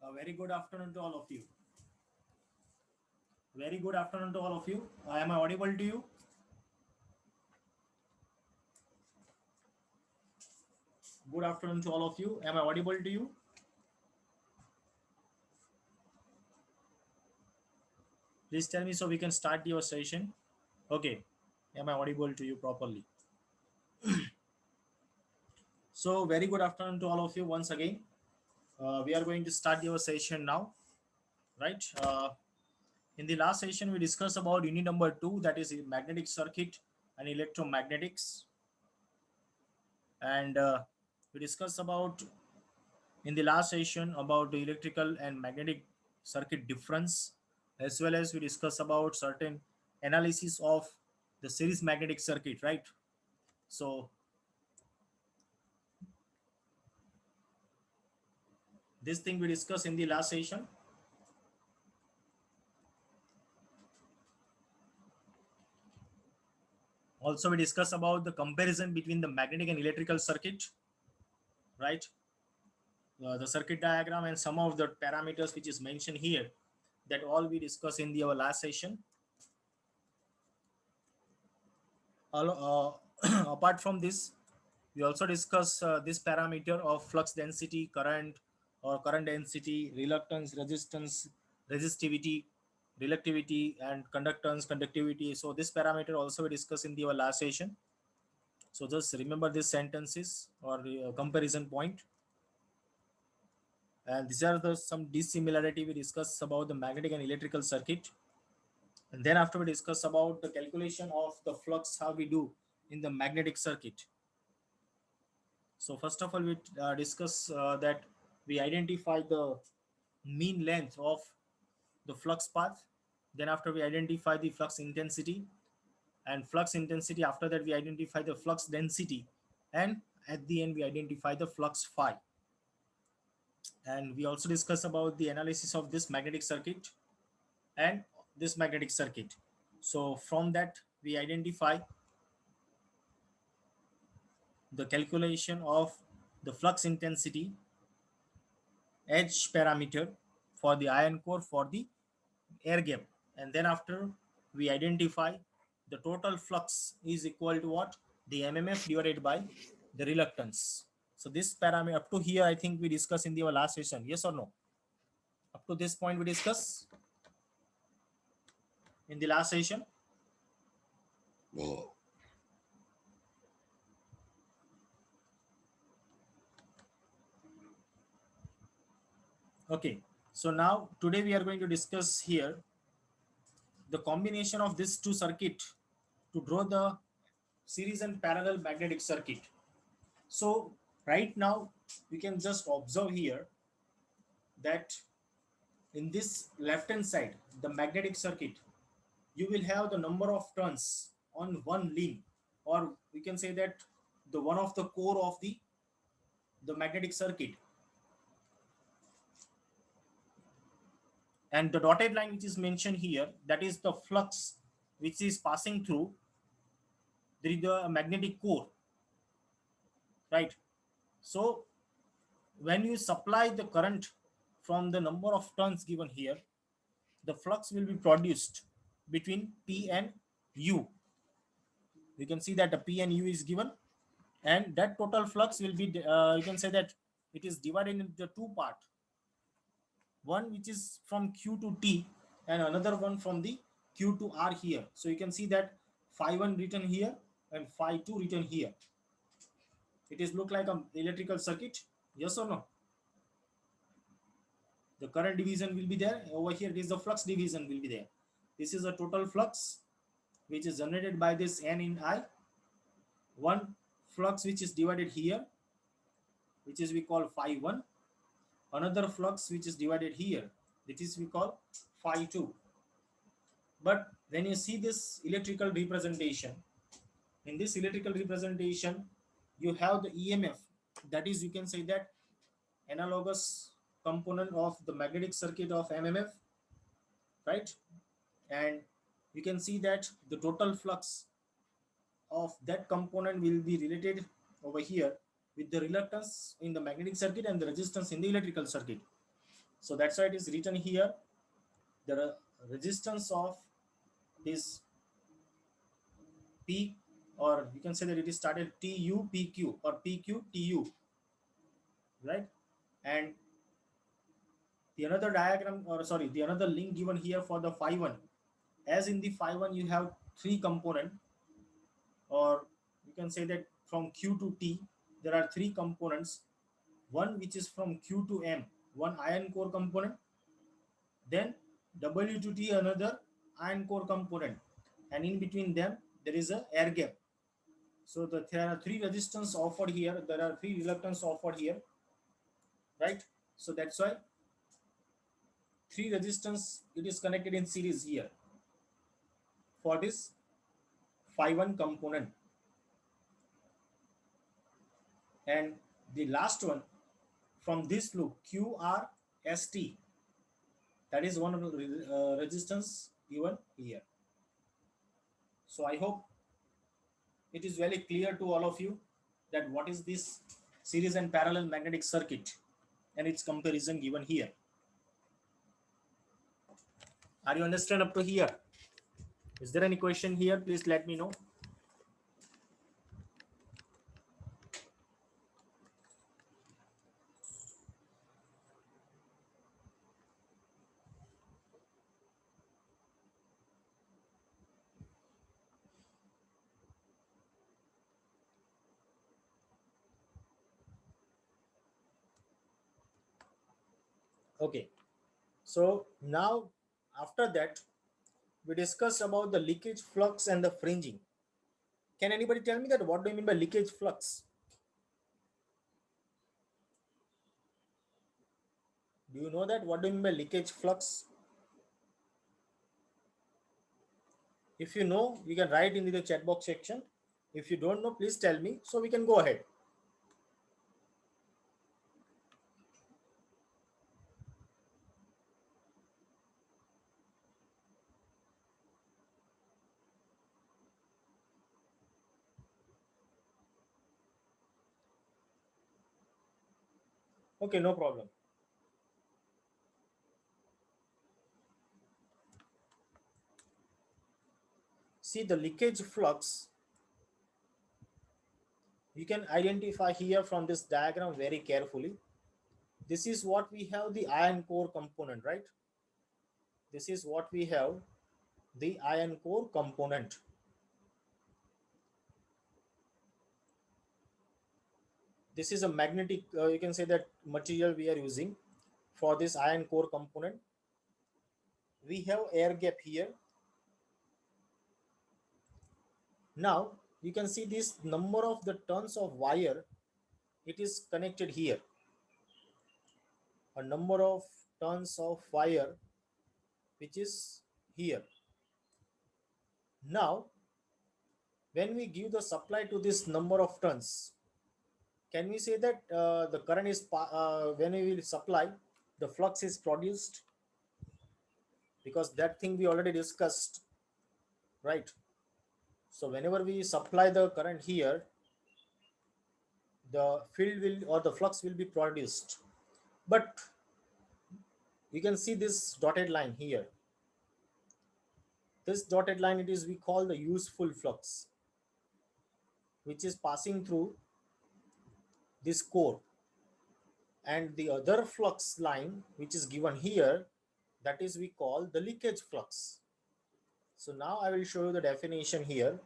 A very good afternoon to all of you. Very good afternoon to all of you. Am I audible to you? Good afternoon to all of you. Am I audible to you? Please tell me so we can start your session. Okay. Am I audible to you properly? So, very good afternoon to all of you once again. We are going to start your session now, right? In the last session, we discussed about unit number 2, that is magnetic circuit and electromagnetics. And we discussed about in the last session about the electrical and magnetic circuit difference, as well as we discuss about certain analysis of the series magnetic circuit, right? So this thing we discussed in the last session. Also we discuss about the comparison between the magnetic and electrical circuit, right? The circuit diagram and some of the parameters which is mentioned here, that all we discussed in the our last session. Apart from this, we also discuss this parameter of flux density, current or current density, reluctance, resistance, resistivity, reluctivity, and conductance, conductivity. So this parameter also we discussed in the our last session. So just remember these sentences or comparison point. And these are the some dissimilarity we discuss about the magnetic and electrical circuit. And then after we discuss about the calculation of the flux, how we do in the magnetic circuit. So first of all, we discuss that we identify the mean length of the flux path. Then after we identify the flux intensity, and flux intensity, after that we identify the flux density, and at the end we identify the flux phi. And we also discuss about the analysis of this magnetic circuit and this magnetic circuit. So from that we identify the calculation of the flux intensity edge parameter for the iron core for the air gap, and then after we identify the total flux is equal to what, the mmf divided by the reluctance. So this parameter up to here I think we discussed in the last session, yes or no? Up to this point we discuss in the last session. Okay, so now today we are going to discuss here the combination of these two circuit to draw the series and parallel magnetic circuit. So right now we can just observe here that in this left hand side, the magnetic circuit, you will have the number of turns on one limb, or we can say that the one of the core of the magnetic circuit. And the dotted line which is mentioned here, that is the flux which is passing through the magnetic core, right? So when you supply the current from the number of turns given here, the flux will be produced between P and U. You can see that the P and U is given, and that total flux will be, you can say that it is divided into two part. One which is from Q to T, and another one from the Q to R here. So you can see that phi 1 written here and phi 2 written here. It is look like an electrical circuit, yes or no? The current division will be there. Over here it is the flux division will be there. This is a total flux which is generated by this N in I. One flux which is divided here, which is we call phi 1. Another flux which is divided here, that is we call phi 2. But when you see this electrical representation, in this electrical representation you have the EMF, that is you can say that analogous component of the magnetic circuit of MMF, right? And you can see that the total flux of that component will be related over here with the reluctance in the magnetic circuit and the resistance in the electrical circuit. So that's why it is written here. The resistance of this P, or you can say that it is started TU-PQ or PQ-TU, right? And the another diagram, or sorry, the another link given here for the phi 1, as in the phi 1 you have three component, or you can say that from Q to T there are three components. One which is from Q to M, one iron core component, then W to T another iron core component, and in between them there is a air gap. So there are three resistance offered here, there are three reluctance offered here, right? So that's why three resistance it is connected in series here for this phi 1 component. And the last one from this loop QRST, that is one of the resistance given here. So I hope it is very clear to all of you that what is this series and parallel magnetic circuit and its comparison given here. Are you understand up to here? Is there any question here? Please let me know. Okay, so now after that we discussed about the leakage flux and the fringing. Can anybody tell me that what do you mean by leakage flux? Do you know that what do you mean by leakage flux? If you know, you can write in the chat box section. If you don't know, please tell me so we can go ahead. Okay, no problem. See the leakage flux, you can identify here from this diagram very carefully. This is what we have, the iron core component, right? This is what we have, the iron core component. This is a magnetic, you can say that material we are using for this iron core component. We have air gap here. Now you can see this number of the turns of wire, it is connected here. A number of turns of wire which is here. Now when we give the supply to this number of turns, can we say that the current is when we will supply, the flux is produced? Because that thing we already discussed, right? So whenever we supply the current here, the field will, or the flux will be produced. But you can see this dotted line here. This dotted line, it is we call the useful flux, which is passing through this core. And the other flux line which is given here, that is we call the leakage flux. So now I will show you the definition here.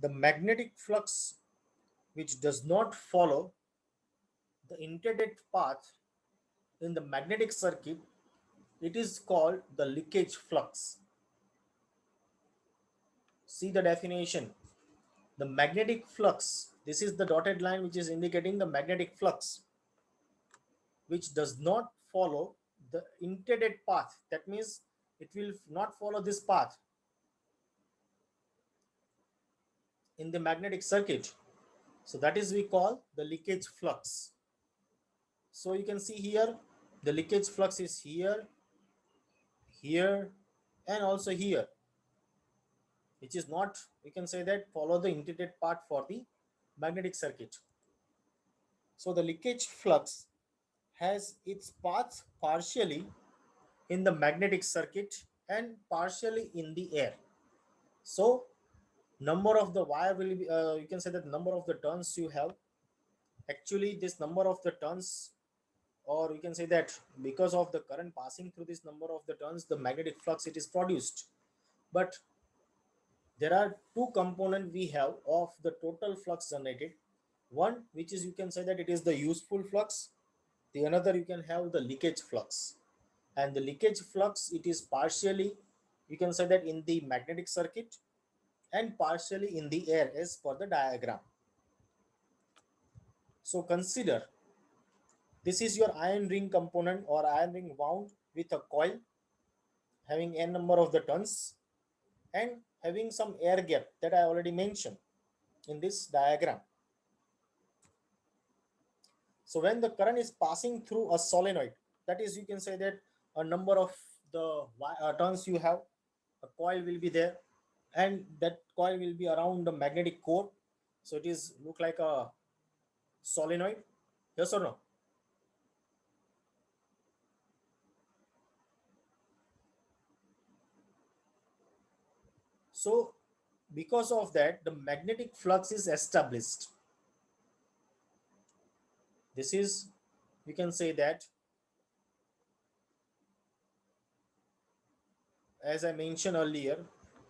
The magnetic flux which does not follow the intended path in the magnetic circuit, it is called the leakage flux. See the definition. The magnetic flux, this is the dotted line which is indicating the magnetic flux, which does not follow the intended path. That means it will not follow this path in the magnetic circuit. So that is we call the leakage flux. So you can see here, the leakage flux is here, here, and also here, which is not, we can say that follow the intended path for the magnetic circuit. So the leakage flux has its path partially in the magnetic circuit and partially in the air. So number of the wire will be, you can say that number of the turns you have, actually this number of the turns, or you can say that because of the current passing through this number of the turns, the magnetic flux it is produced. But there are two components we have of the total flux generated. One which is, you can say that it is the useful flux, the another you can have the leakage flux. And the leakage flux it is partially, you can say that in the magnetic circuit and partially in the air as per the diagram. So consider this is your iron ring component or iron ring wound with a coil having n number of the turns and having some air gap that I already mentioned in this diagram. So when the current is passing through a solenoid, that is, you can say that a number of the turns you have, a coil will be there, and that coil will be around the magnetic core. So it is look like a solenoid. Yes or no? So because of that, the magnetic flux is established. This is, we can say that, as I mentioned earlier,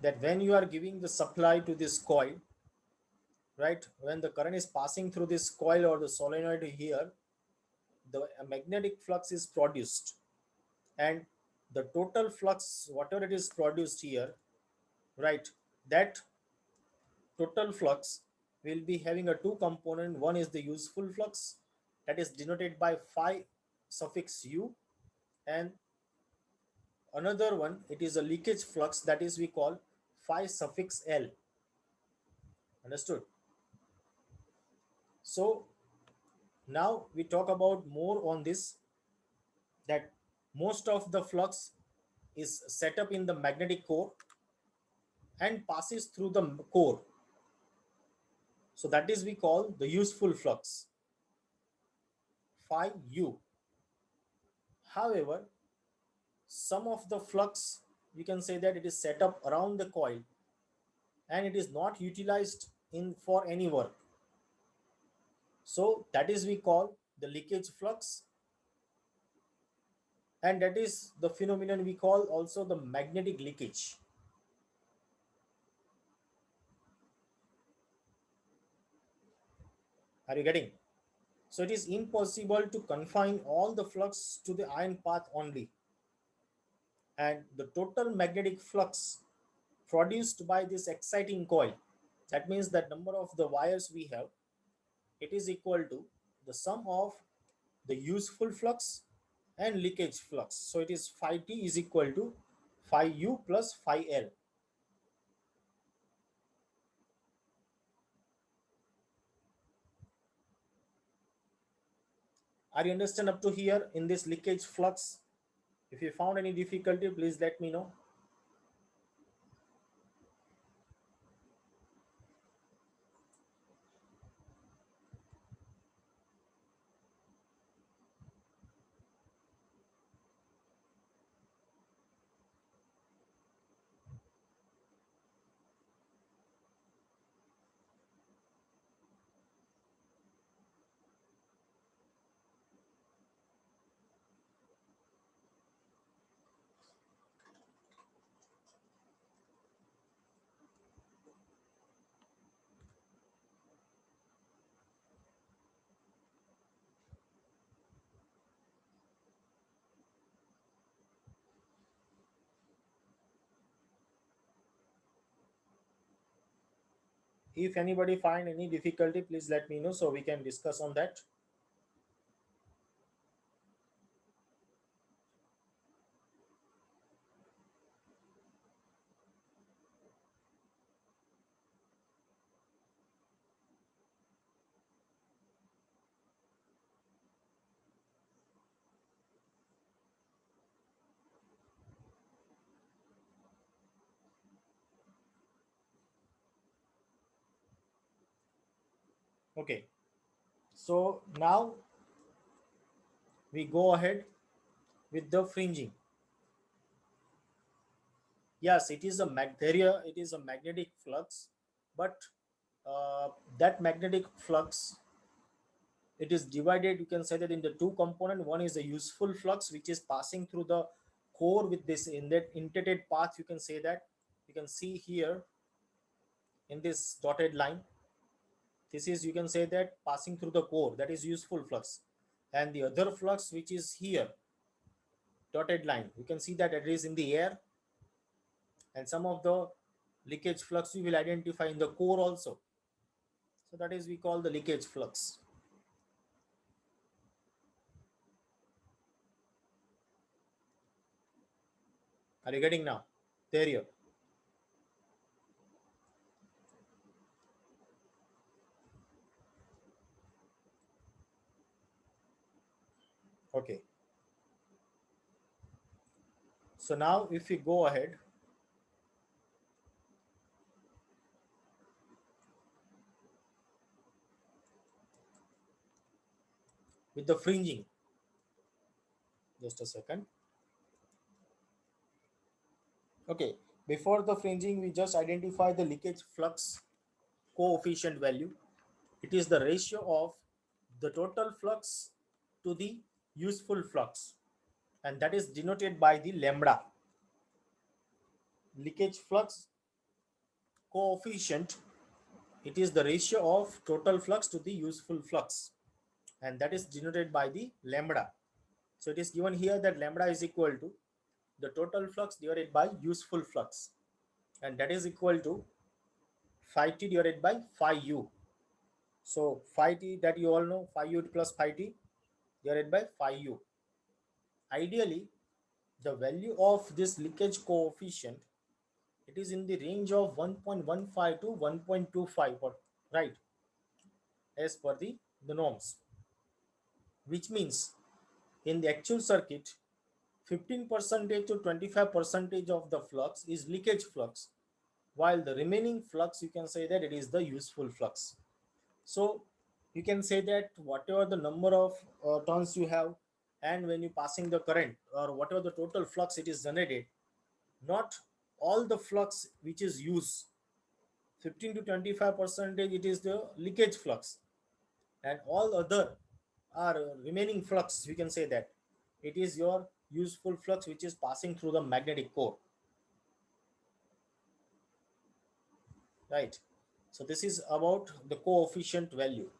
that when you are giving the supply to this coil, right, when the current is passing through this coil or the solenoid here, the magnetic flux is produced, and the total flux whatever it is produced here, right, that total flux will be having a two component. One is the useful flux, that is denoted by phi suffix u, and another one it is a leakage flux, that is we call phi suffix l. Understood? So now we talk about more on this, that most of the flux is set up in the magnetic core and passes through the core. So that is we call the useful flux, phi u. However, some of the flux, you can say that it is set up around the coil and it is not utilized in for any work. So that is we call the leakage flux, and that is the phenomenon we call also the magnetic leakage. Are you getting? So it is impossible to confine all the flux to the iron path only, and the total magnetic flux produced by this exciting coil, that means that number of the wires we have, it is equal to the sum of the useful flux and leakage flux. So it is phi t is equal to phi u plus phi l. Are you understand up to here in this leakage flux? If you found any difficulty, please let me know. If anybody find any difficulty, please let me know so we can discuss on that. Okay, so now we go ahead with the fringing. Yes, it is a it is a magnetic flux, but that magnetic flux, it is divided, you can say that, into two component. One is the useful flux, which is passing through the core with this in that indented path, you can say that. You can see here in this dotted line, this is, you can say that, passing through the core, that is useful flux. And the other flux, which is here dotted line, you can see that it is in the air. And some of the leakage flux we will identify in the core also. So that is we call the leakage flux. Are you getting now? There you. Okay. So now if we go ahead with the fringing, just a second. Okay. Before the fringing, we just identify the leakage flux coefficient value. It is the ratio of the total flux to the useful flux, and that is denoted by the lambda. Leakage flux coefficient, it is the ratio of total flux to the useful flux, and that is denoted by the lambda. So it is given here that lambda is equal to the total flux divided by useful flux, and that is equal to phi t divided by phi u. So phi t, that you all know, phi u plus phi t divided by phi u. Ideally, the value of this leakage coefficient, it is in the range of 1.15 to 1.25, right, as per the norms, which means in the actual circuit 15% to 25% of the flux is leakage flux, while the remaining flux, you can say that it is the useful flux. So you can say that whatever the number of turns you have, and when you passing the current, or whatever the total flux it is generated, not all the flux which is used, 15 to 25% it is the leakage flux, and all other are remaining flux, we can say that it is your useful flux which is passing through the magnetic core, right? So this is about the coefficient value.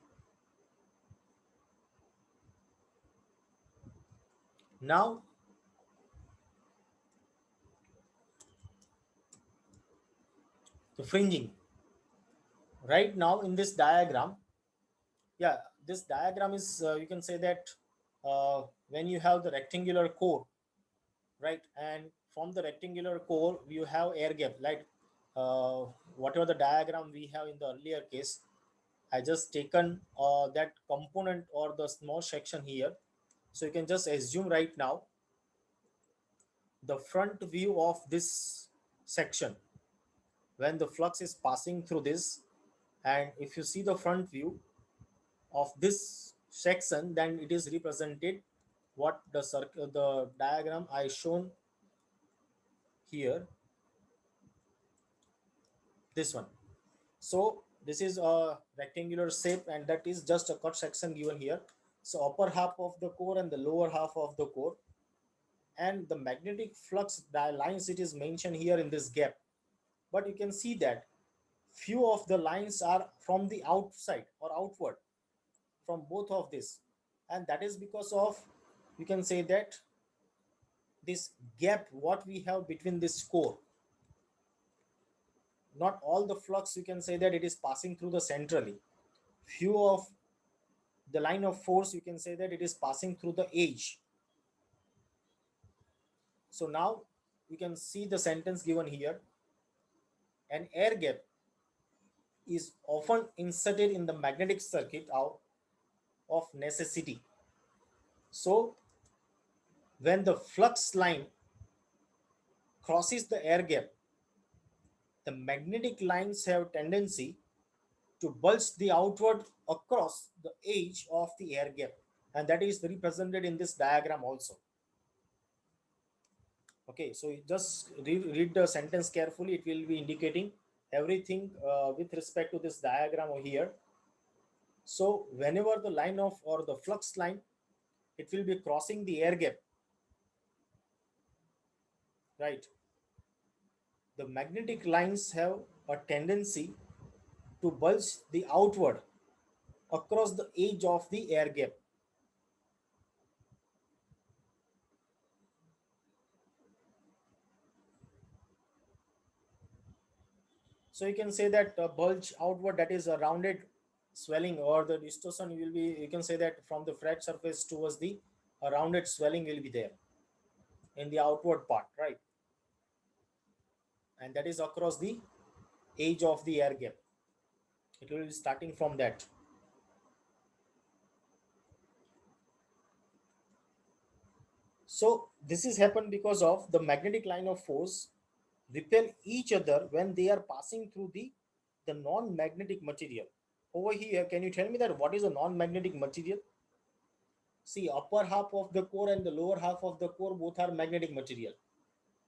Now the fringing, right now in this diagram, yeah, this diagram is, you can say that, when you have the rectangular core, right, and from the rectangular core you have air gap, like whatever the diagram we have in the earlier case, I just taken that component or the small section here. So you can just assume right now the front view of this section when the flux is passing through this, and if you see the front view of this section, then it is represented what the circle, the diagram I shown here, this one. So this is a rectangular shape, and that is just a cut section given here. So upper half of the core and the lower half of the core, and the magnetic flux lines, it is mentioned here in this gap. But you can see that few of the lines are from the outside or outward from both of this, and that is because of, you can say that, this gap what we have between this core. Not all the flux, you can say that, it is passing through the centrally. Few of the line of force, you can say that, it is passing through the edge. So now we can see the sentence given here: an air gap is often inserted in the magnetic circuit out of necessity. So when the flux line crosses the air gap, the magnetic lines have tendency to bulge the outward across the edge of the air gap, and that is represented in this diagram also. Okay, so you just read the sentence carefully. It will be indicating everything with respect to this diagram over here. So whenever the line of or the flux line, it will be crossing the air gap, right? The magnetic lines have a tendency to bulge the outward across the edge of the air gap. So you can say that bulge outward, that is a rounded swelling, or the distortion will be, you can say that from the flat surface towards the a rounded swelling will be there in the outward part, right? And that is across the edge of the air gap. It will be starting from that. So this is happened because of the magnetic line of force repel each other when they are passing through the non-magnetic material. Over here, can you tell me that what is a non-magnetic material? See, upper half of the core and the lower half of the core both are magnetic material.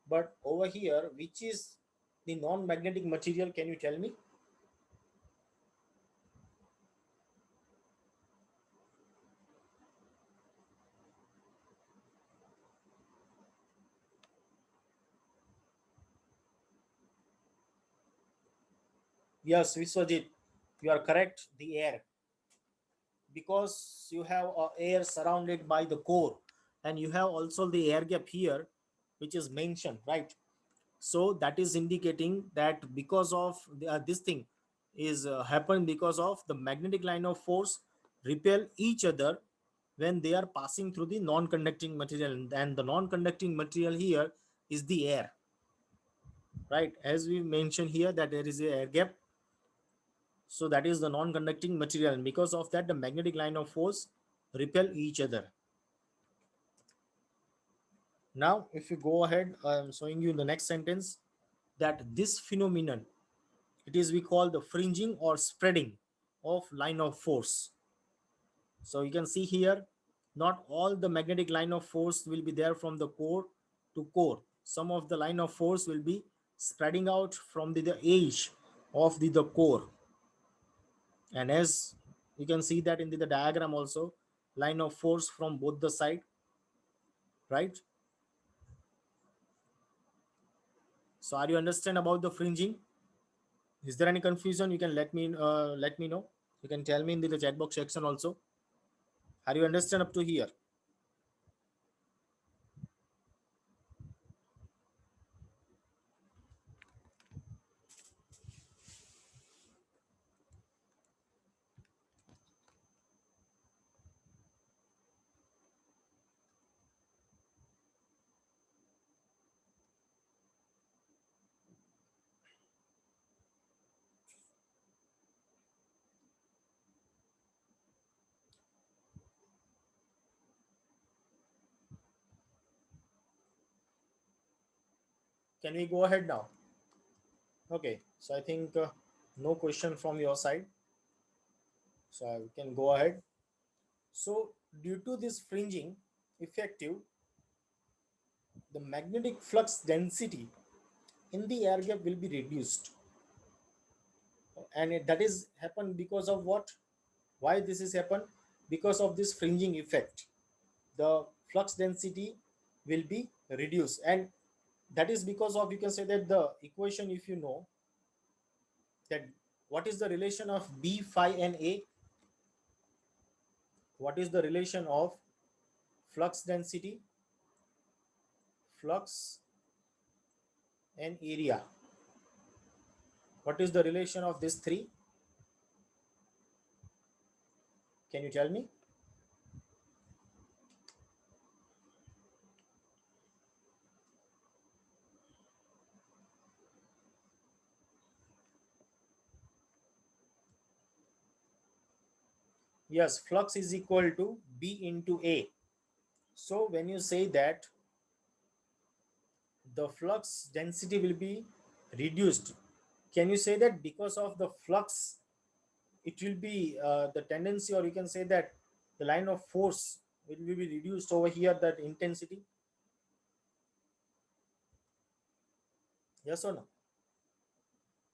But over here, which is the non-magnetic material? Can you tell me? Yes, Viswajit, you are correct. The air, because you have air surrounded by the core, and you have also the air gap here, which is mentioned, right? So that is indicating that because of this thing is happened because of the magnetic line of force repel each other when they are passing through the non-conducting material, and the non-conducting material here is the air, right? As we mentioned here that there is a air gap, so that is the non-conducting material, and because of that the magnetic line of force repel each other. Now if you go ahead, I'm showing you the next sentence, that this phenomenon, it is we call the fringing or spreading of line of force. So you can see here, not all the magnetic line of force will be there from the core to core. Some of the line of force will be spreading out from the edge of the core. And as you can see that in the diagram also, line of force from both the side, right? So are you understand about the fringing? Is there any confusion? You can let me know. You can tell me in the chat box section also. Are you understand up to here? Can we go ahead now? Okay, so I think no question from your side, so I can go ahead. So due to this fringing effective, the magnetic flux density in the air gap will be reduced, and that is happened because of what? Why this is happened? Because of this fringing effect, the flux density will be reduced, and that is because of, you can say that the equation, if you know that what is the relation of b phi and a, what is the relation of flux density, flux and area, what is the relation of these three? Can you tell me? Yes, flux is equal to b into a. So when you say that the flux density will be reduced, can you say that because of the flux it will be the tendency, or you can say that the line of force will be reduced over here, that intensity. Yes or no?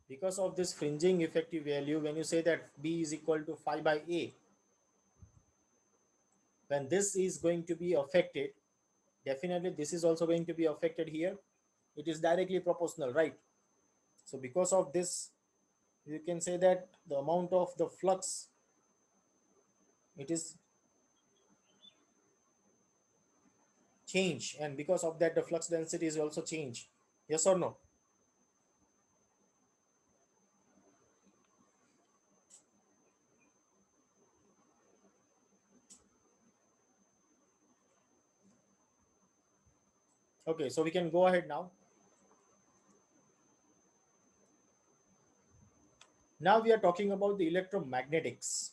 Because of this fringing effective value, when you say that B is equal to phi by A, when this is going to be affected, definitely this is also going to be affected here. It is directly proportional, right? So because of this, you can say that the amount of the flux, it is change, and because of that the flux density is also change. Yes or no? Okay, so we can go ahead now. Now we are talking about the electromagnetics.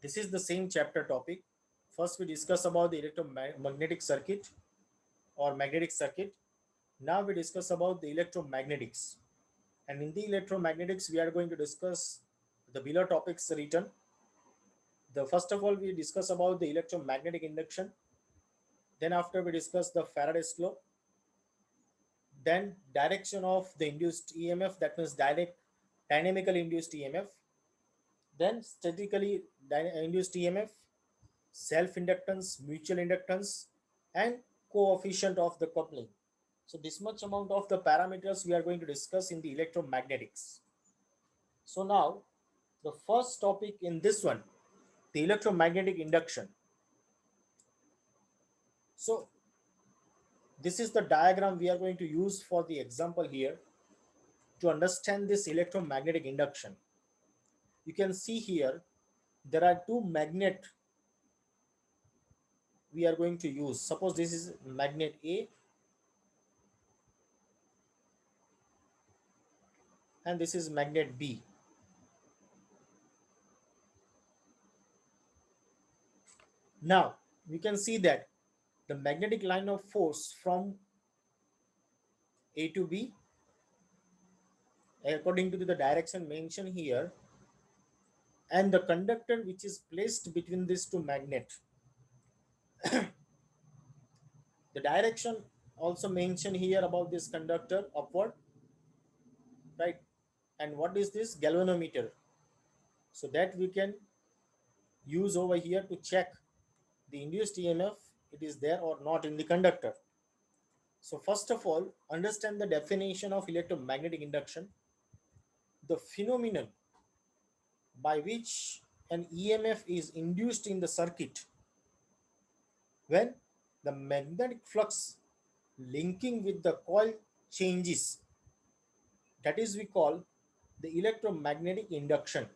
This is the same chapter topic. First we discuss about the electromagnetic circuit or magnetic circuit. Now we discuss about the electromagnetics. And in the electromagnetics, we are going to discuss the below topics written. The first of all, we discuss about the electromagnetic induction. Then after we discuss the Faraday's law. Then direction of the induced EMF, that means direct dynamically induced EMF. Then statically induced EMF, self-inductance, mutual inductance, and coefficient of the coupling. So this much amount of the parameters we are going to discuss in the electromagnetics. So now the first topic in this one, the electromagnetic induction. So this is the diagram we are going to use for the example here to understand this electromagnetic induction. You can see here there are two magnet we are going to use. Suppose this is magnet A and this is magnet B. Now we can see that the magnetic line of force from A to B, according to the direction mentioned here, and the conductor which is placed between these two magnet, the direction also mentioned here about this conductor upward, right? And what is this galvanometer? So that we can use over here to check the induced EMF, it is there or not in the conductor. So first of all, understand the definition of electromagnetic induction. The phenomenon by which an EMF is induced in the circuit when the magnetic flux linking with the coil changes, that is we call the electromagnetic induction.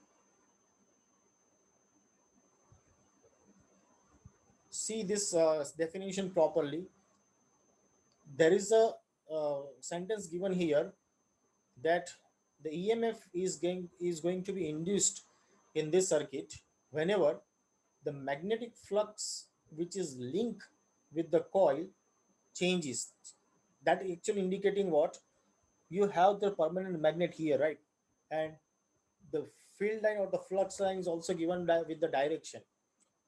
See this definition properly. There is a sentence given here that the EMF is going to be induced in this circuit whenever the magnetic flux which is linked with the coil changes. That actually indicating what? You have the permanent magnet here, right? And the field line or the flux line is also given with the direction.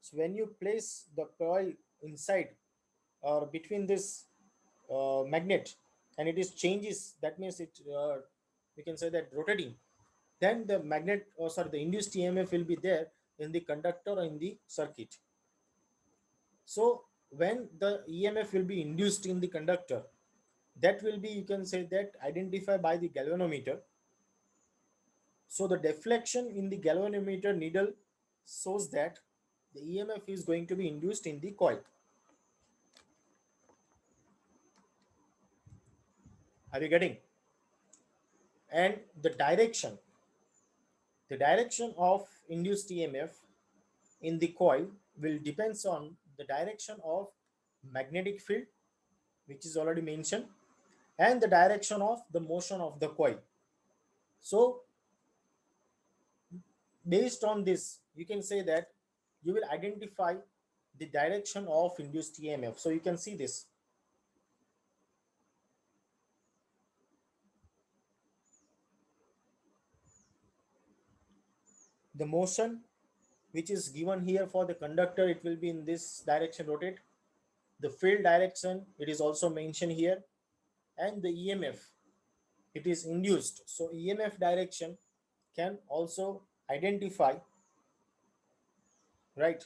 So when you place the coil inside or between this magnet and it is changes, that means it we can say that rotating, then the magnet, or sorry, the induced EMF will be there in the conductor or in the circuit. So when the EMF will be induced in the conductor, that will be, you can say that, identified by the galvanometer. So the deflection in the galvanometer needle shows that the EMF is going to be induced in the coil. Are you getting? And the direction of induced EMF in the coil will depends on the direction of magnetic field, which is already mentioned, and the direction of the motion of the coil. So based on this, you can say that you will identify the direction of induced EMF. So you can see this. The motion which is given here for the conductor, it will be in this direction rotate. The field direction, it is also mentioned here, and the EMF, it is induced. So EMF direction can also identify, right,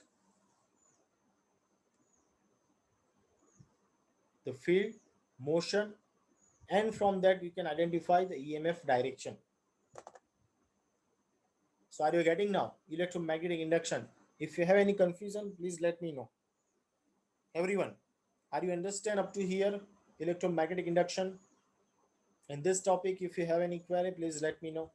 the field, motion, and from that you can identify the EMF direction. So are you getting now electromagnetic induction? If you have any confusion, please let me know. Everyone, are you understand up to here electromagnetic induction? In this topic, if you have any query, please let me know.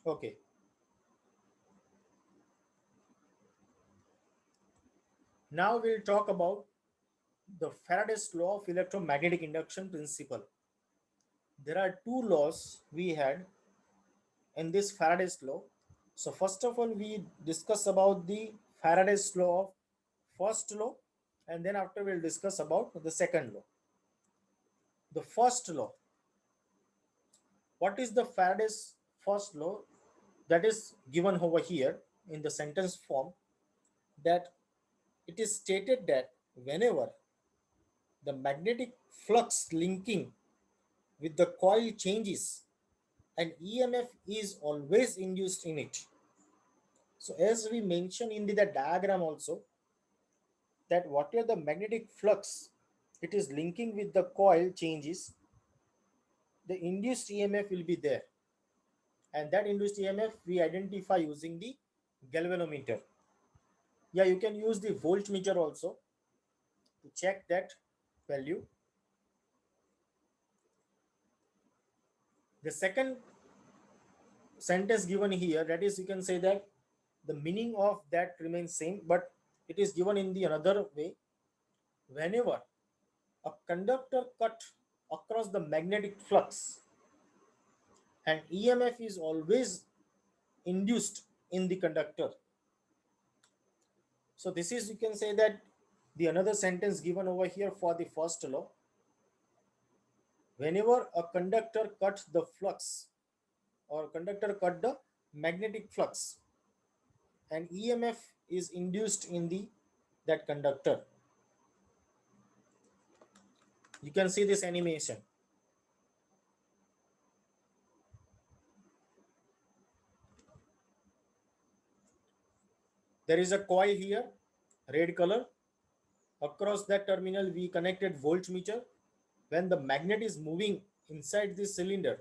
Okay, now we'll talk about the Faraday's law of electromagnetic induction principle. There are two laws we had in this Faraday's law. So first of all, we discuss about the Faraday's law of first law, and then after we'll discuss about the second law. The first law. What is the Faraday's first law? That is given over here in the sentence form, that it is stated that whenever the magnetic flux linking with the coil changes, an EMF is always induced in it. So as we mentioned in the diagram also, that whatever the magnetic flux it is linking with the coil changes, the induced EMF will be there, and that induced EMF we identify using the galvanometer. Yeah, you can use the voltmeter also to check that value. The second sentence given here, that is, you can say that the meaning of that remains same, but it is given in the another way. Whenever a conductor cut across the magnetic flux, and EMF is always induced in the conductor. So this is, you can say that the another sentence given over here for the first law. Whenever a conductor cuts the flux, or conductor cut the magnetic flux, and EMF is induced in the that conductor. You can see this animation. There is a coil here, red color. Across that terminal, we connected voltmeter. When the magnet is moving inside this cylinder,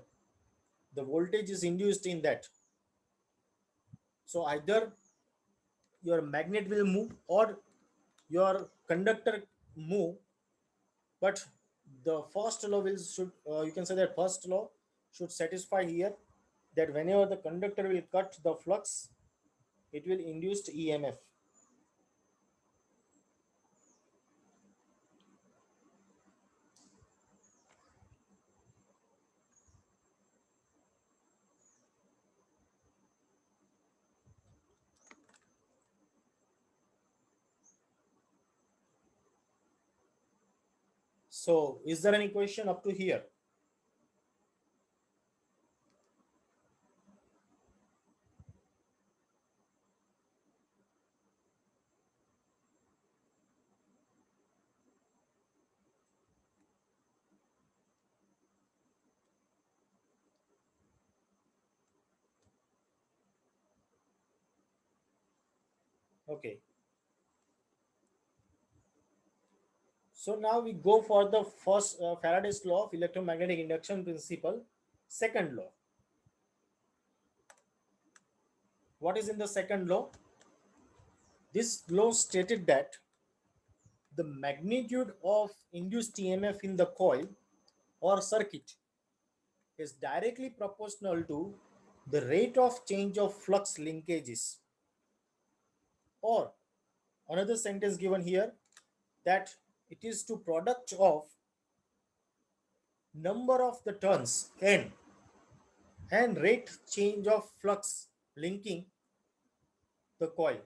the voltage is induced in that. So either your magnet will move or your conductor move, but the first law will should you can say that first law should satisfy here, that whenever the conductor will cut the flux, it will induce EMF. So is there any question up to here? Okay. So now we go for the first Faraday's law of electromagnetic induction principle, second law. what is in the second law? This law stated that the magnitude of induced EMF in the coil or circuit is directly proportional to the rate of change of flux linkages. Or another sentence given here, that it is to product of number of the turns n and rate change of flux linking the coil.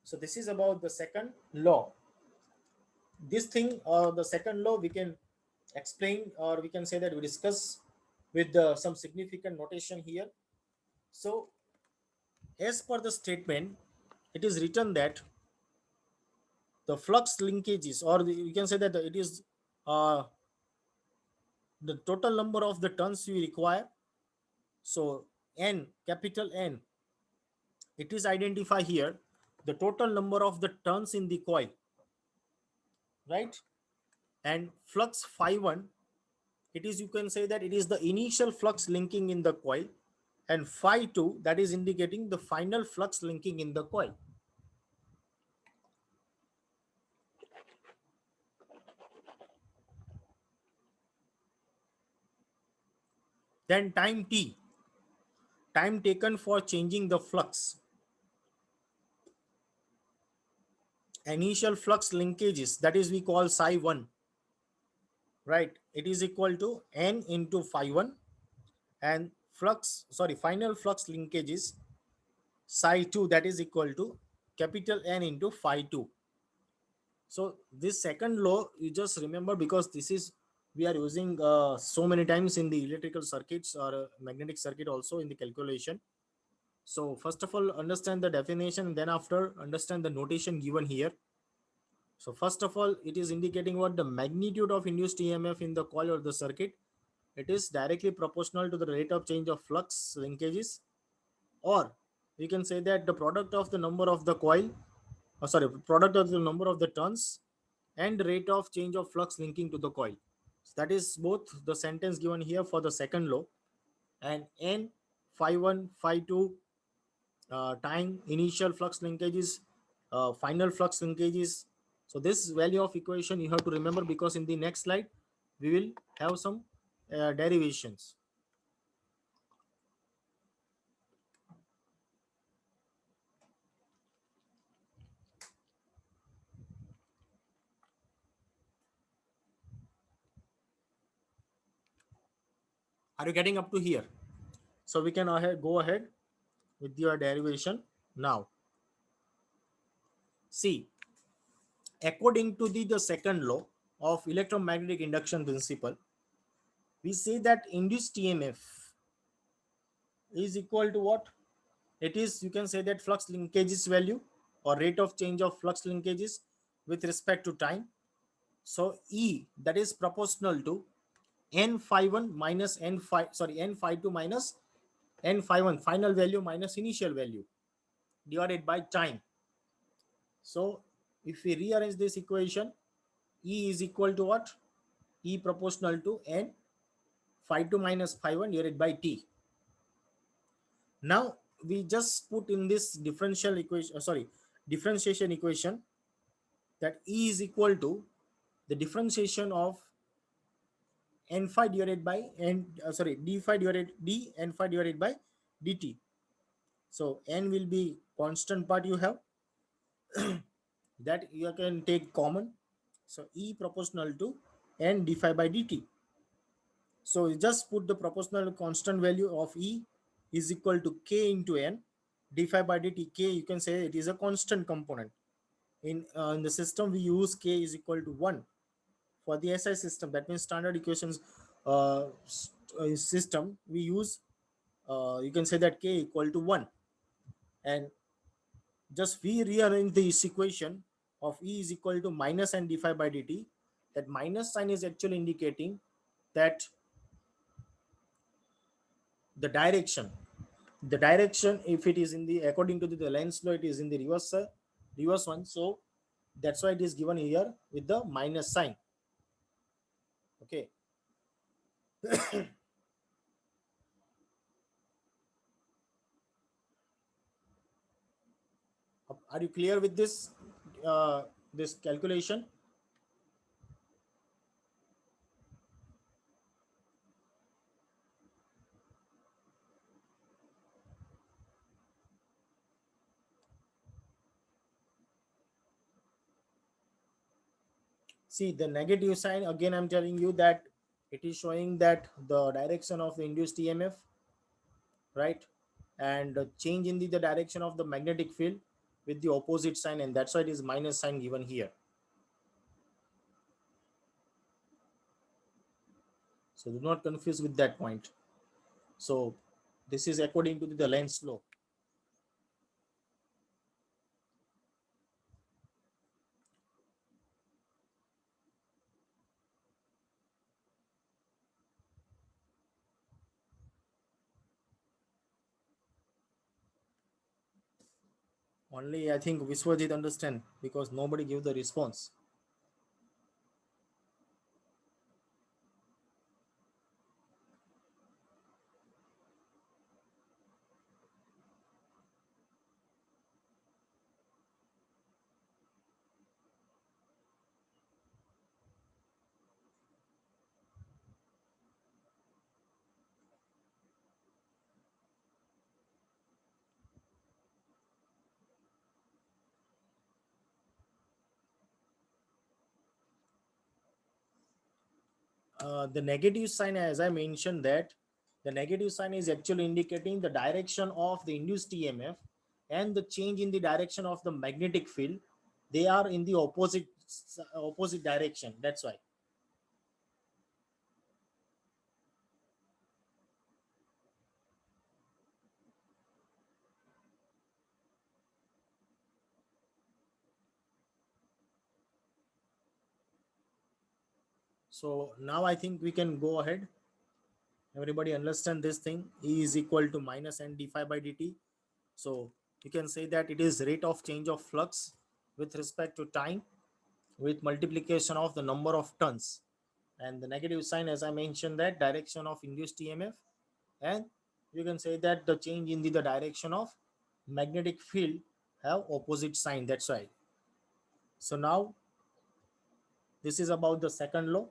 So this is about the second law. This thing, the second law, we can explain, or we can say that we discuss with some significant notation here. So as per the statement, it is written that the flux linkages, or you can say that it is uh, the total number of the turns we require. So n, capital N, it is identified here the total number of the turns in the coil, right? And flux phi 1, it is, you can say that it is the initial flux linking in the coil, and phi 2, that is indicating the final flux linking in the coil. Then time t, time taken for changing the flux. Initial flux linkages, that is we call psi 1, right? It is equal to n into phi 1, and final flux linkages psi 2, that is equal to capital N into phi 2. So this second law, you just remember, because this is we are using so many times in the electrical circuits or magnetic circuit also in the calculation. So first of all, understand the definition, then after understand the notation given here. So first of all, it is indicating what the magnitude of induced EMF in the coil or the circuit. It is directly proportional to the rate of change of flux linkages, or we can say that the product of the number of the coil, product of the number of the turns and rate of change of flux linking to the coil. So that is both the sentence given here for the second law. And n, phi 1, phi 2, time, initial flux linkages, final flux linkages. So this value of equation you have to remember, because in the next slide we will have some derivations. Are you getting up to here? So we can go ahead with your derivation now. See, according to the second law of electromagnetic induction principle, we say that induced EMF is equal to what? It is, you can say that flux linkages value or rate of change of flux linkages with respect to time. So E, that is proportional to n phi 1 minus n phi 2 minus n phi 1 final value minus initial value divided by time. So if we rearrange this equation, E is equal to what? E proportional to n phi 2 minus phi 1 divided by t. Now we just put in this differential equation, differentiation equation, that E is equal to the differentiation of n phi divided by d phi divided d n phi divided by dt. So n will be constant part you have that you can take common. So E proportional to n d phi by dt. So you just put the proportional constant value of E is equal to k into n d phi by dt. K, you can say it is a constant component. In the system we use k is equal to 1 for the SI system. That means standard equations system we use, you can say that k equal to 1. And just we rearrange this equation of E is equal to minus n d phi by dt. That minus sign is actually indicating that the direction, if it is in the according to the Lenz law, it is in the reverse one. So that's why it is given here with the minus sign. Okay. Are you clear with this calculation? See the negative sign again. I'm telling you that it is showing that the direction of the induced EMF, right, and the change in the direction of the magnetic field with the opposite sign, and that's why it is minus sign given here. So do not confuse with that point. So this is according to the Lenz law. Only I think Viswajit understand because nobody give the response. The negative sign, as I mentioned, that the negative sign is actually indicating the direction of the induced EMF and the change in the direction of the magnetic field. They are in the opposite direction. That's why. So now I think we can go ahead. Everybody understand this thing. E is equal to minus n d phi by dt. So you can say that it is rate of change of flux with respect to time with multiplication of the number of turns, and the negative sign, as I mentioned, that direction of induced EMF, and you can say that the change in the direction of magnetic field have opposite sign. That's why. So now this is about the second law.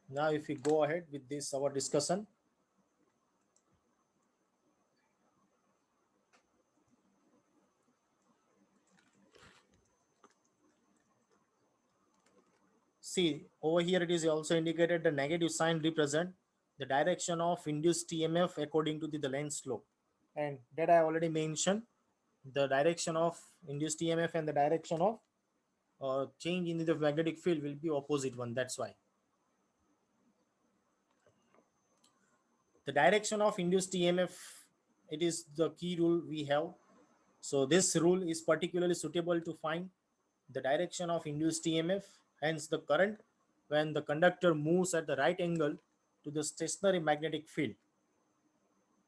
Now if we go ahead with this our discussion, see over here it is also indicated the negative sign represent the direction of induced EMF according to the Lenz law, and that I already mentioned. The direction of induced EMF and the direction of change in the magnetic field will be opposite one. That's why the direction of induced EMF, it is the key rule we have. So this rule is particularly suitable to find the direction of induced EMF, hence the current, when the conductor moves at the right angle to the stationary magnetic field,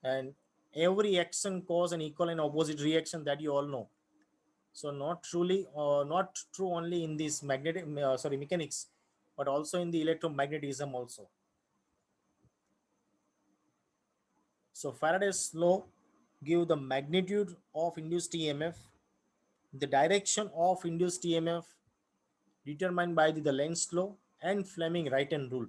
and every action cause an equal and opposite reaction, that you all know. So not truly not true only in this magnetic mechanics, but also in the electromagnetism also. So Faraday's law give the magnitude of induced EMF, the direction of induced EMF determined by the Lenz law and Fleming right hand rule.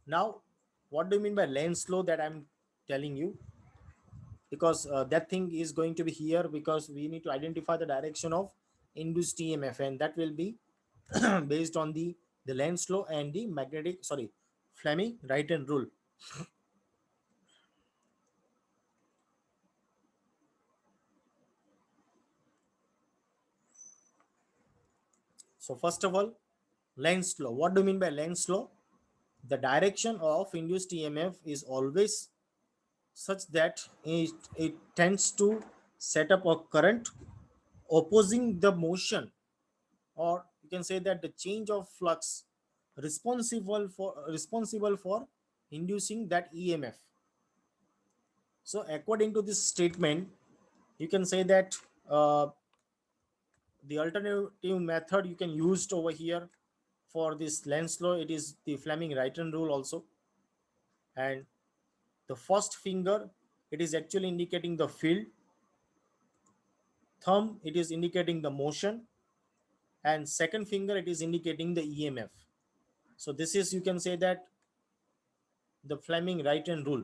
Now, what do you mean by Lenz law that I'm telling you? Because that thing is going to be here because we need to identify the direction of induced EMF, and that will be based on the Lenz law and the Fleming right hand rule. So first of all, Lenz law. What do you mean by Lenz law? The direction of induced EMF is always such that it tends to set up a current opposing the motion, or you can say that the change of flux responsible for inducing that EMF. So according to this statement, you can say that the alternative method you can use over here for this Lenz law, it is the Fleming right hand rule also. And the first finger, it is actually indicating the field. Thumb, it is indicating the motion, and second finger, it is indicating the EMF. So this is, you can say that, the Fleming right hand rule.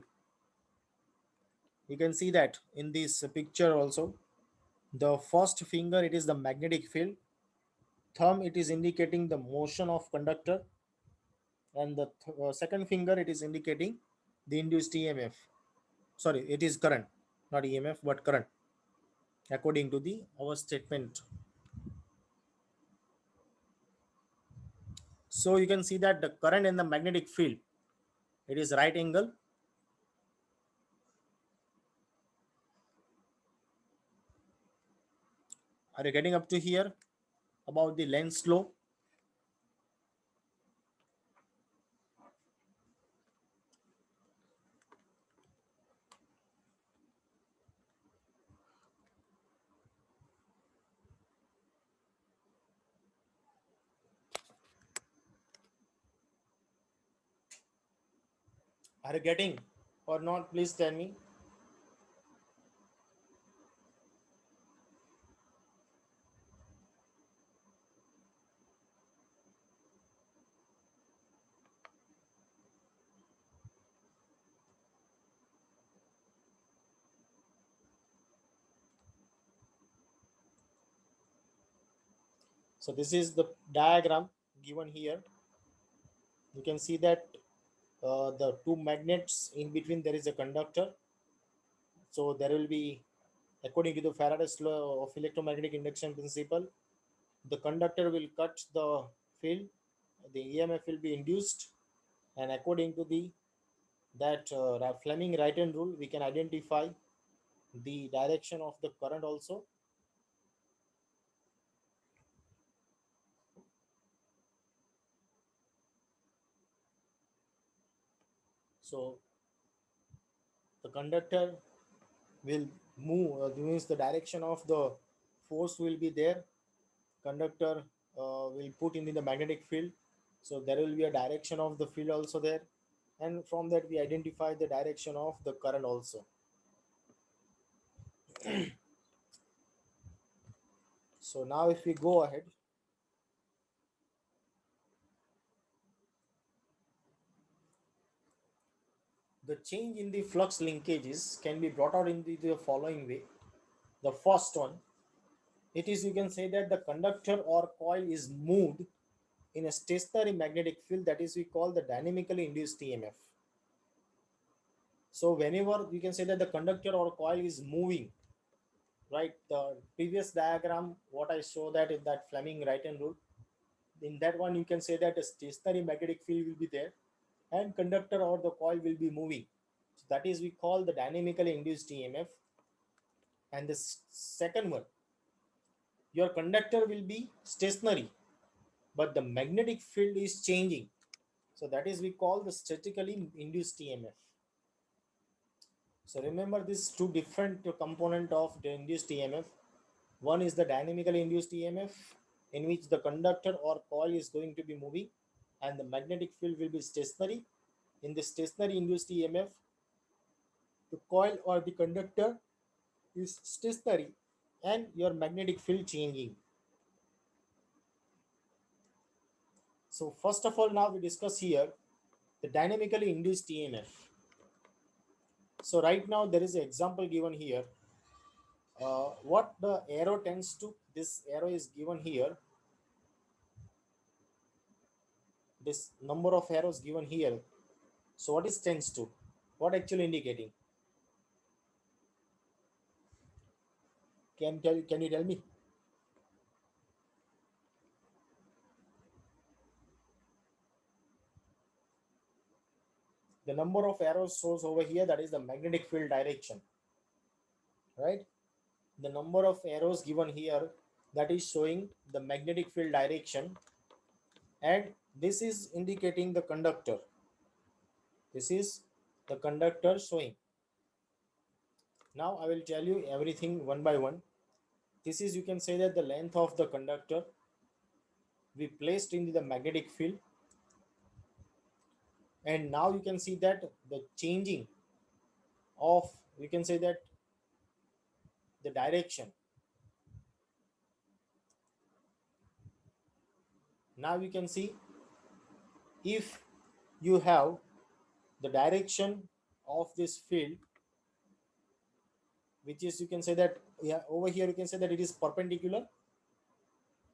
You can see that in this picture also. The first finger, it is the magnetic field. Thumb, it is indicating the motion of conductor, and the second finger, it is indicating the induced EMF. Sorry, it is current, not EMF but current, according to the our statement. So you can see that the current in the magnetic field, it is right angle. Are you getting up to here about the Lenz law? Are you getting or not? Please tell me. So this is the diagram given here. You can see that the two magnets, in between there is a conductor. So there will be, according to the Faraday's law of electromagnetic induction principle, the conductor will cut the field, the EMF will be induced, and according to the that Fleming right hand rule, we can identify the direction of the current also. So the conductor will move, means the direction of the force will be there. Conductor will put in the magnetic field, so there will be a direction of the field also there, and from that we identify the direction of the current also. So now if we go ahead, the change in the flux linkages can be brought out in the following way. The first one, it is, you can say that the conductor or coil is moved in a stationary magnetic field, that is we call the dynamically induced EMF. So whenever you can say that the conductor or coil is moving, right, the previous diagram what I show that in that Fleming right hand rule, in that one you can say that a stationary magnetic field will be there and conductor or the coil will be moving. So that is we call the dynamically induced EMF. And the second one, your conductor will be stationary but the magnetic field is changing, so that is we call the statically induced EMF. So remember these two different component of the induced EMF. One is the dynamically induced EMF, in which the conductor or coil is going to be moving and the magnetic field will be stationary. In the stationary induced EMF, the coil or the conductor is stationary and your magnetic field changing. So first of all, now we discuss here the dynamically induced EMF. So right now there is an example given here. What the arrow tends to, this arrow is given here, this number of arrows given here. So what is tends to, what actually indicating? Can you tell me? The number of arrows shows over here, that is the magnetic field direction, right? The number of arrows given here, that is showing the magnetic field direction, and this is indicating the conductor. This is the conductor showing. Now I will tell you everything one by one. This is, you can say that, the length of the conductor. we placed in the magnetic field, and now you can see that the changing of, you can say that, the direction. Now you can see, if you have the direction of this field, which is, you can say that, yeah, over here you can say that it is perpendicular.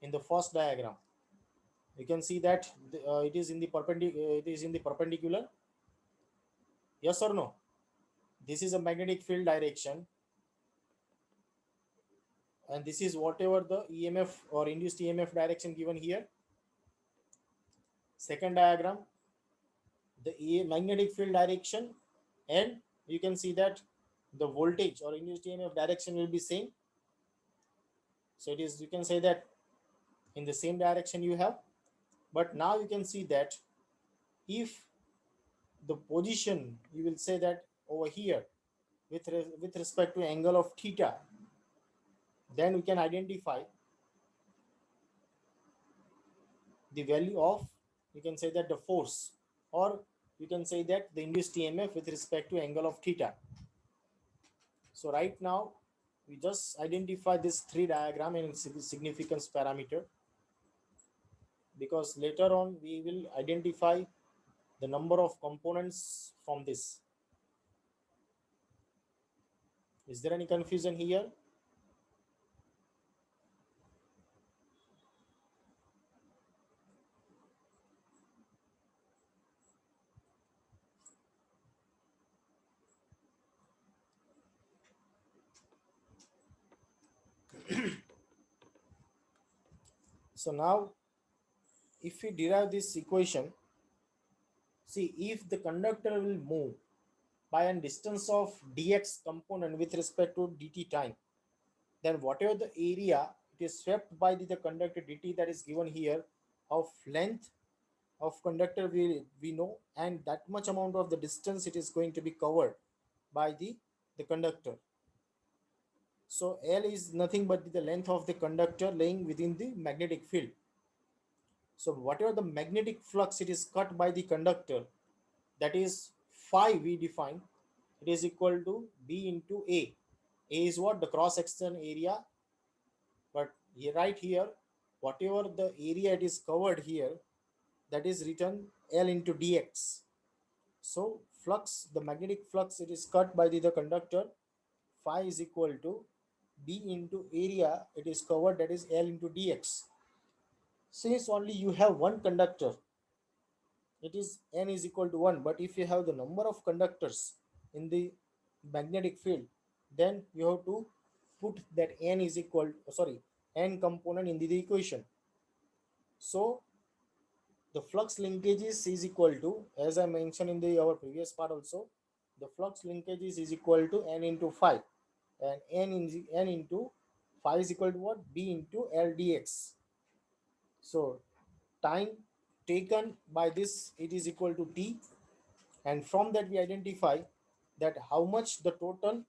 In the first diagram you can see that it is in the perpendicular. Yes or no? This is a magnetic field direction, and this is whatever the EMF or induced EMF direction given here. Second diagram, the magnetic field direction, and you can see that the voltage or induced EMF direction will be same. So it is, you can say that, in the same direction you have. But now you can see that if the position, you will say that over here, with respect to angle of theta, then we can identify the value of, you can say that, the force, or you can say that the induced EMF with respect to angle of theta. So right now we just identify this three diagram and significance parameter, because later on we will identify the number of components from this. Is there any confusion here? So now if we derive this equation, see, if the conductor will move by a distance of dx component with respect to dt time, then whatever the area it is swept by the conductor dt, that is given here, of length of conductor we know, and that much amount of the distance it is going to be covered by the conductor. So L is nothing but the length of the conductor laying within the magnetic field. So whatever the magnetic flux it is cut by the conductor, that is phi we define, it is equal to B into A. A is what? The cross section area. But here, right here, whatever the area it is covered here, that is written L into dx. So flux, the magnetic flux it is cut by the conductor, phi is equal to B into area it is covered, that is L into dx. Since only you have one conductor, it is N is equal to 1. But if you have the number of conductors in the magnetic field, then you have to put that N is equal, sorry, N component in the equation. So the flux linkages is equal to, as I mentioned in our previous part also, the flux linkages is equal to N into phi, and N into phi is equal to what? B into L dx. So time taken by this, it is equal to T, and from that we identify that how much the total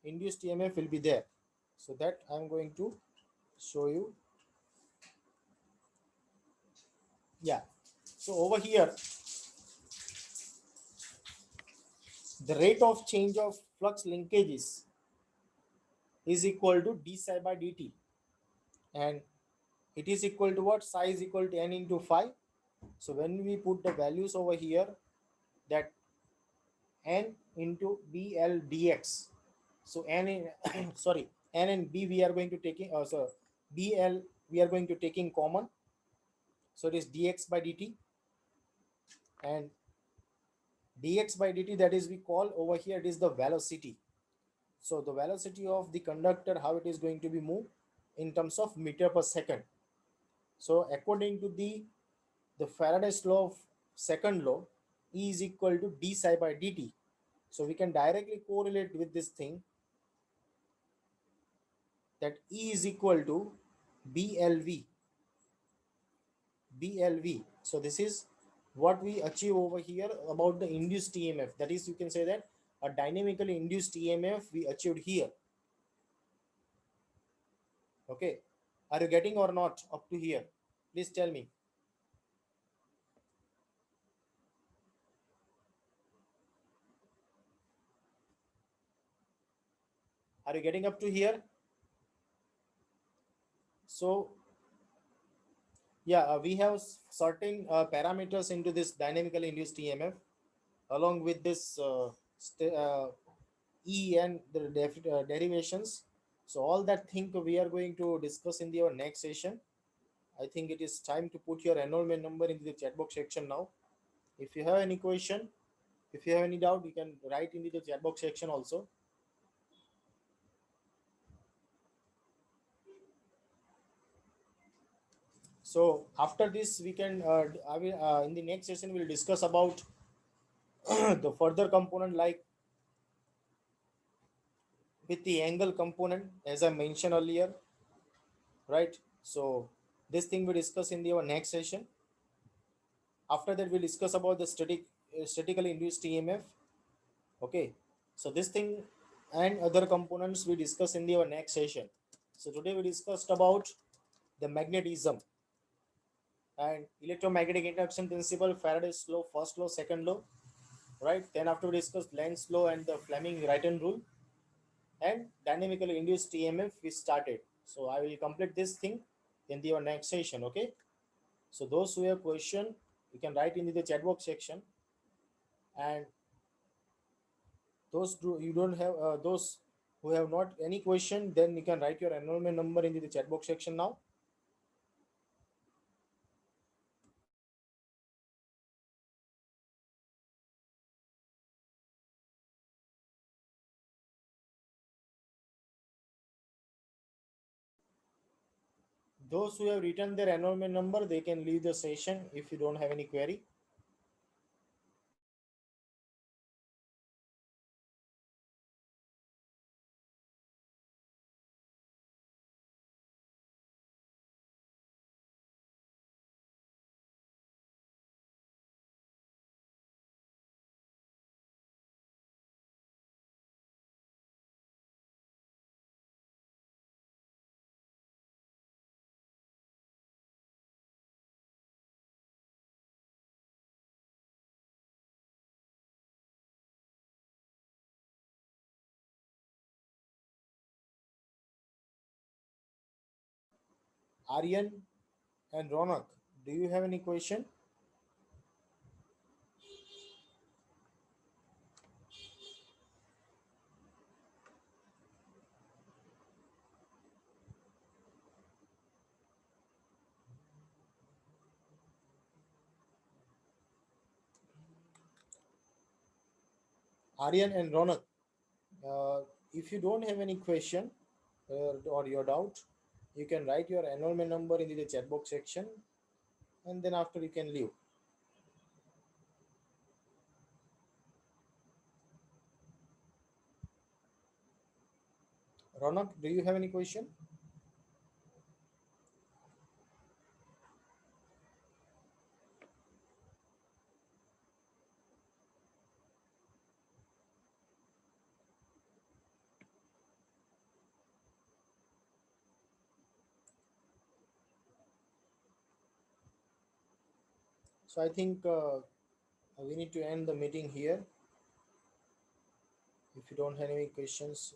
induced EMF will be there. So that I'm going to show you. Yeah, so over here the rate of change of flux linkages is equal to d psi by dt, and it is equal to what? Psi is equal to N into phi. So when we put the values over here, that N into BL dx, so N in sorry, N and B we are going to taking so BL we are going to taking common, so it is dx by dt, and dx by dt, that is we call over here, it is the velocity. So the velocity of the conductor, how it is going to be moved in terms of meter per second. So according to the Faraday's law of second law, E is equal to d psi by dt. So we can directly correlate with this thing, that E is equal to BLV. BLV. So this is what we achieve over here about the induced EMF. That is, you can say that a dynamically induced EMF we achieved here. Okay. Are you getting or not up to here? Please tell me. Are you getting up to here? So yeah, we have certain parameters into this dynamically induced EMF along with this E and the derivations. So all that thing we are going to discuss in our next session. I think it is time to put your enrollment number into the chat box section now. If you have any question, if you have any doubt, you can write into the chat box section also. So after this, we can I will in the next session we'll discuss about the further component like with the angle component as I mentioned earlier, right? So this thing we discuss in our next session. After that, we'll discuss about the statically induced EMF. Okay, so this thing and other components we discuss in our next session. So today we discussed about the magnetism and electromagnetic induction principle, Faraday's law, first law, second law, right? Then after we discussed Lenz law and the Fleming-Rayton rule and dynamically induced EMF, we started. So I will complete this thing in the next session. Okay. So those who have question, you can write in the chat box section, and you don't have those who have not any question, then you can write your enrollment number in the chat box section now. Those who have written their enrollment number, they can leave the session if you don't have any query. Aryan and Ronak, do you have any question? Aryan and Ronak, if you don't have any question or your doubt, you can write your enrollment number in the chat box section, and then after you can leave. Ronak, do you have any question? So I think we need to end the meeting here. If you don't have any questions,